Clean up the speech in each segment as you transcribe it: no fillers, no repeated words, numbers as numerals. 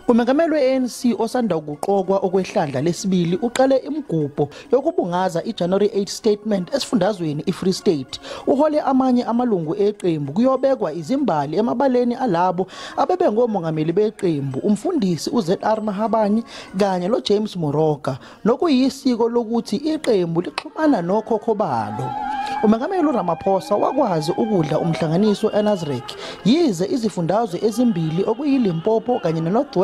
Umengameli we-ANC osanda ukuqokwa okwehlandla lesibili uqale imigubho yokubungaza iJanuary 8 statement esifundazweni iFree State. Uhole amanye amalungu eqembu kuyobekwa izimbali emabaleni alabo abebe ngomongameli beqembu, umfundisi uZR Mahabane kanye noJames Moroka, nokuyisiko lokuthi iqembu lixhumana nokhokho balo. Umengameli Ramaphosa wakwazi ukudla umhlanganiso eNasrec, yize izifundazwe ezimbili okuyiLimpopo kanye neNorth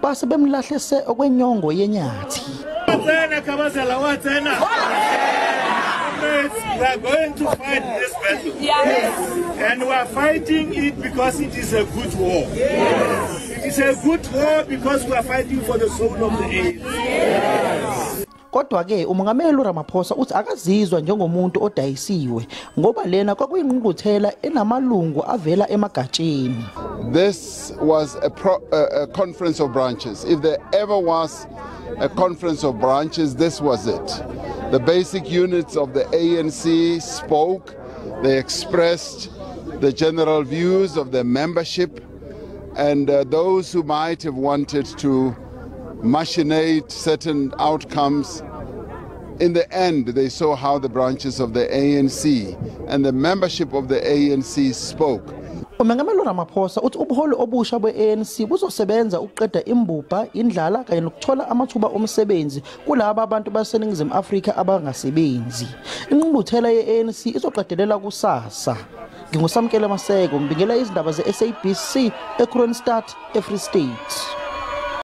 base bemlahlese okwenyongo yenyathi. We are going to fight this battle. Yes. And we are fighting it because it is a good war. Yes. It is a good war because we are fighting for the soul of the ANC. Yes. Kodwa ke uMengameli Ramaphosa uthi akazizwa njengomuntu odayisiwe ngoba lena kwakuyingqungquthela enamalungu avela emagatsheni. This was a conference of branches. If there ever was a conference of branches, this was it. The basic units of the ANC spoke, they expressed the general views of their membership, and those who might have wanted to machinate certain outcomes, in the end they saw how the branches of the ANC and the membership of the ANC spoke. Umengameli Ramaphosa uthi ubuholi obusha bwe-ANC buzosebenza ukuqeda imbubha, indlala kanye nokuthola amathuba omsebenzi kulabo abantu baseningizimu Afrika abangasebenzi. Ingqungquthela ye-ANC izoqedelela kusasa. NginguSamkele Maseko, ngibingela izindaba ze-SABC eKroonstad, eFree State.